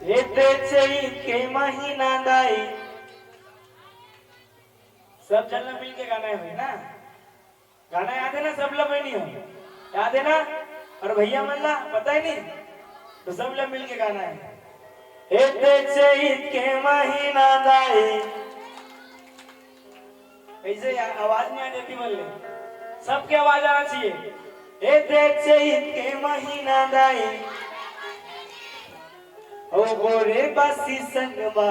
हेते चई के महीना दाई। सब जन मिल के गाना है भाई ना, गाना याद है ना, सब लोग नहीं हो याद है ना, और भैया मल्ला पता ही नहीं तो सब लोग मिल के गाना है। हेते चई के महीना दाई, ऐसे आवाज नहीं आ जाती बोलने, सबके आवाज आना चाहिए। हेते चई के महीना दाई, ओ गोरे बासी संगमा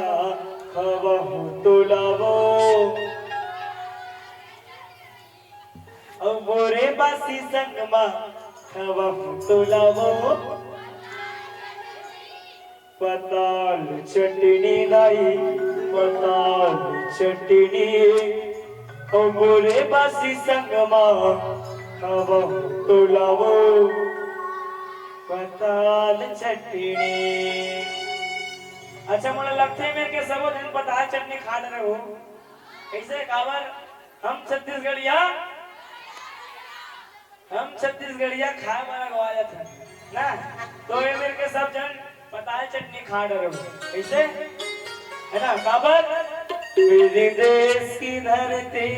खबहु तुलावो, ओ गोरे बासी संगमा खबहु तुलावो, पताल चटनी दाई पताल चटनी, ओ गोरे बासी संगमा खबहु तुलावो, पताल चटनी। अच्छा मुझे लगते है मेरे के सबो दिन पताल चटनी खा रहे हो कैसे काबर, हम छत्तीसगढ़िया खाए वाला गवाया था ना, तो ये मेरे के सब जन पताल चटनी खा रहे हो कैसे है ना, काबर मेरे देश की धरती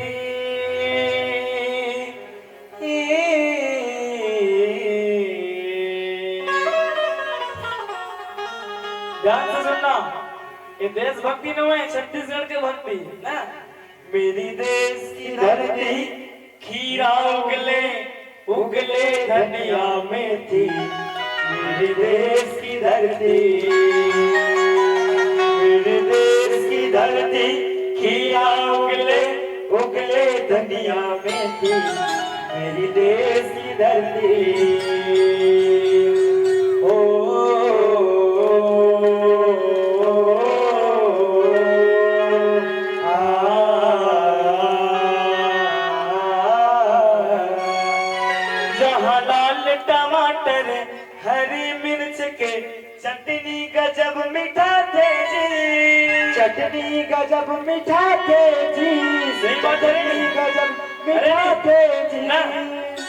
ध्यान से सुनना, ये देशभक्ति न है छत्तीसगढ़ के भक्ति ना। मेरी देश की धरती खीरा उगले उगले धनिया में थी, मेरे देश की धरती, मेरे देश की धरती खीरा उगले उगले धनिया में थी, मेरी देश की धरती। टमाटर हरी मिर्च के चटनी गजब मीठा थे जी, चटनी गजब मीठा थे जी, चटनी गजब मीठा थे जी ना।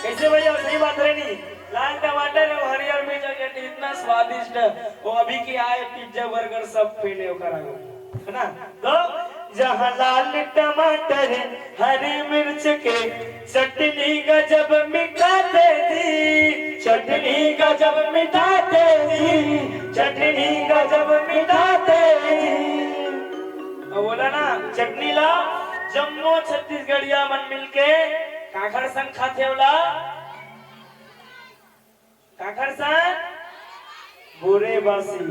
कैसे भैया सही बात है नहीं, लाल टमाटर और हरी और मिर्च चटनी इतना स्वादिष्ट, वो अभी की आए पिज्जा बर्गर सब फेले करा है ना। तो जहाँ लाल टमाटर हरी मिर्च के चटनी गजब मीठा थे जी, चटनी गजब मीठा थे जी, चटनी गजब मीठा थे जी। बोला ना चटनी ला जम्मू छत्तीसगढ़िया मन मिलके काखर संग खाते बोला, काखर संग बुरे बासी,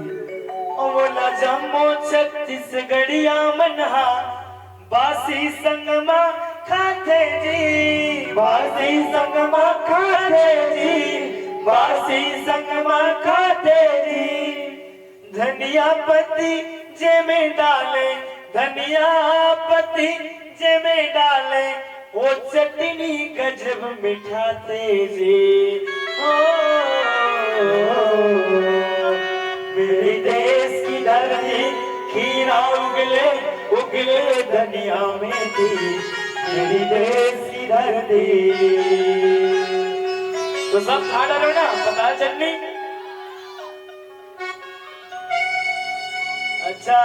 बोला जम्मू छत्तीसगढ़िया मनहा बासी संगमा खाते जी, बासी संगमा खाते जी, बासी संगमा खाते जी। धनिया पत्ती जे में डाले, धनिया पत्ती जे में डाले, वो चटनी गजब मिठाते जी। मेरी देश की धरती खीरा उगले उगले धनिया में थी, मेरी देश की धरती। तो सब खा डालो ना पताल चटनी। अच्छा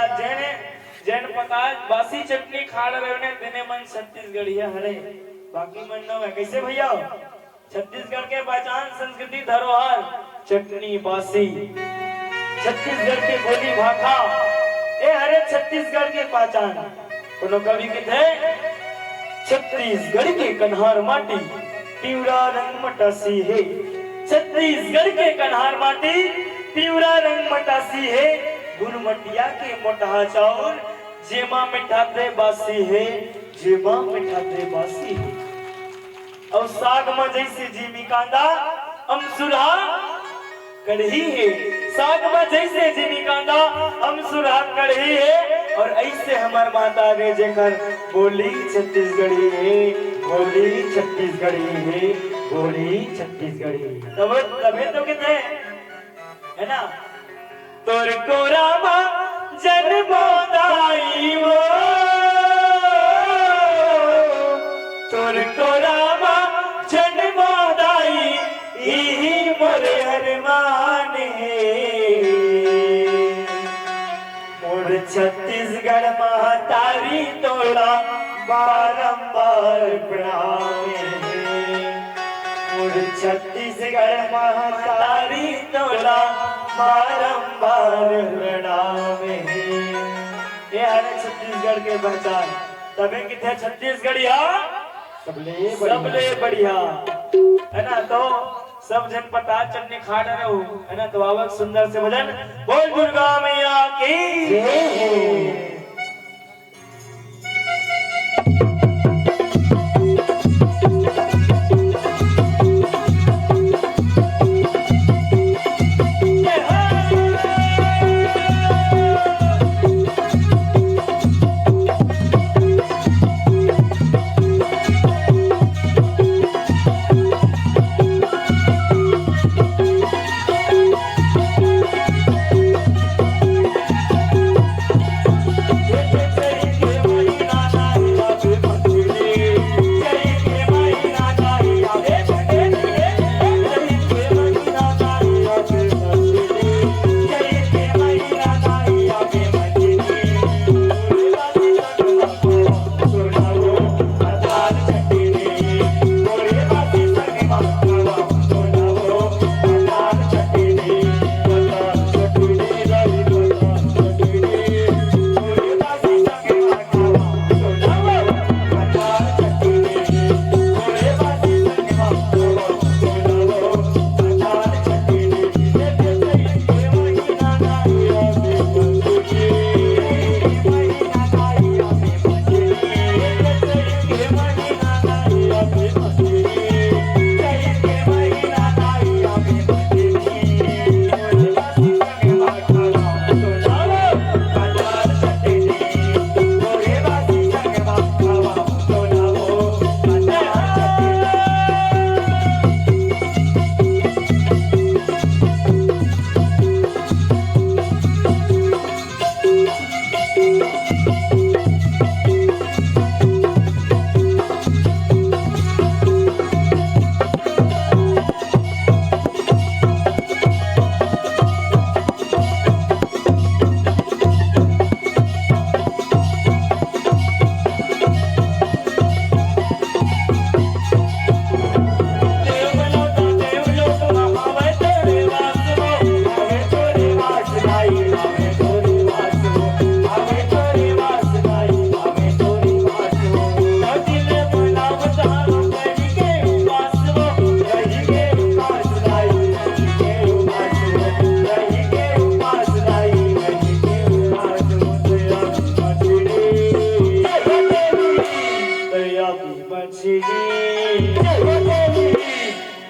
जैन पताल बासी चटनी खा रहे ने देने मन छत्तीसगढ़िया हरे, बाकी मन न है कैसे भैया। छत्तीसगढ़ के पहचान संस्कृति धरोहर चटनी बासी, छत्तीसगढ़ के बोली भाखा ए हरे छत्तीसगढ़ के पहचान। कोनो कवि के थे छत्तीसगढ़ के कन्हार माटी पिवरा रंग मटासी है, छत्तीसगढ़ के कन्हार माटी पिवरा रंग मटासी है, गुरमटिया के मोटा चाउर जेमा मिठाते बासी है, जेमा मिठाते बासी है। और साग में जैसे जीमी कांदा अमसुरा कढ़ी है, साग में जैसे जीमी कांदा अमसुरा कढ़ी है, और ऐसे हमार माता रे जेकर बोली छत्तीसगढ़ी है, बोली छत्तीसगढ़ी है, बोली छत्तीसगढ़ी। तबे तो कहते है ना, तोर कोरामा जन्मोदाई वो, तोर कोरामा जन्मोदाई यही मोरे अरमान है, छत्तीसगढ़ महतारी तोला बारंबार प्रणामे मोर छत्तीसगढ़ महतारी तोला बारंबार प्रणामे। ये है छत्तीसगढ़ के पहचान। तबे किथे छत्तीसगढ़िया सबले बढ़िया है ना। तो सब जन पता चटनी खाट रहो है ना। तो आवक सुंदर से भजन बोल दुर्गा मैया की जय।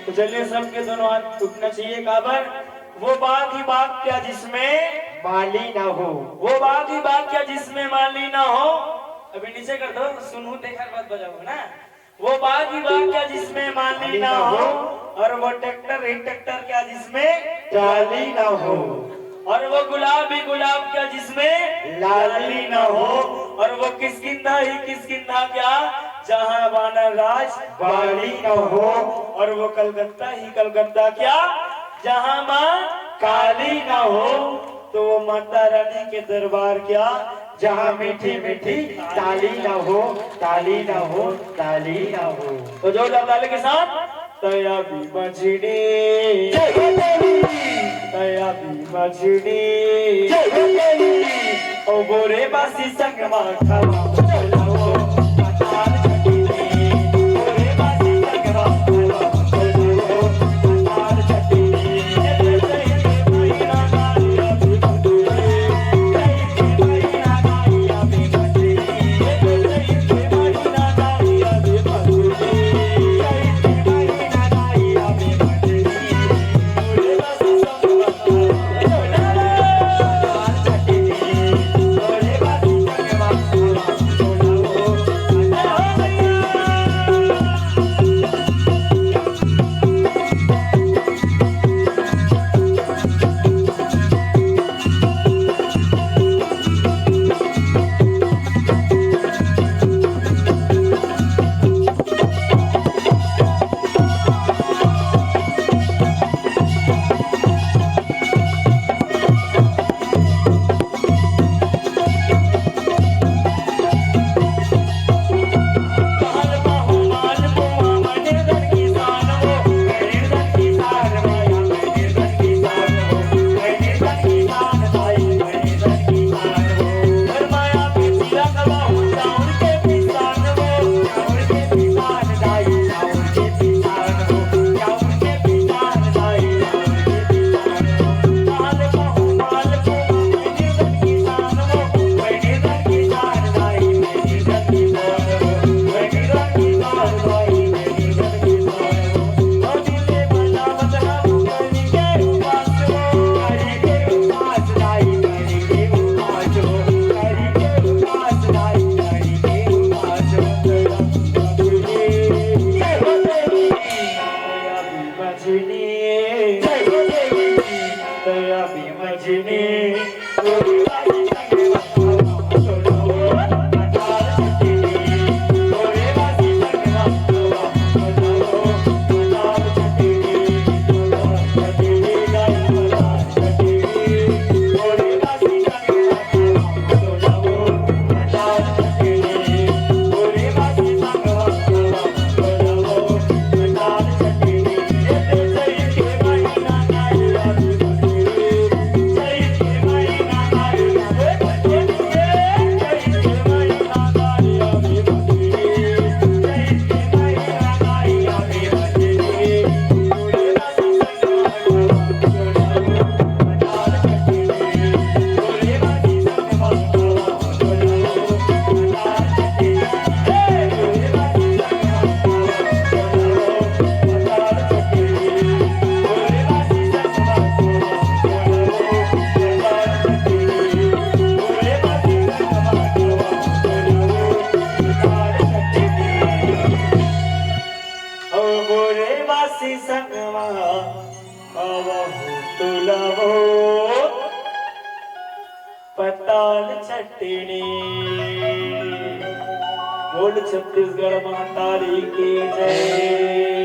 तो चलिए सबके दोनों हाथ उठना चाहिए। काबर वो बाग ही बाग क्या जिसमें माली ना हो, वो बाग ही बाग क्या जिसमें माली ना हो। अभी नीचे कर दो, सुनू देखकर बात बजाओ ना। वो बाग ही बाग क्या जिसमें माली ना हो, और वो ट्रैक्टर ही ट्रैक्टर क्या जिसमें डाली ना हो, और वो गुलाब ही गुलाब क्या जिसमें लाली ना हो, और वो किसकिंधा ही किसकिंधा क्या जहाँ वानर राज बाली ना हो, और वो कलकत्ता ही कलकत्ता क्या जहाँ माँ काली ना हो। तो वो माता रानी के दरबार क्या जहाँ मीठी मीठी ताली ना हो, ताली ना हो, ताली ना हो। तो जोरदार ताली के साथ तया भी बछड़ी तया भी बछड़ी ओ बोरे बासी संग माखवा पताल छटनी बोल छत्तीसगढ़ महातारी की जय।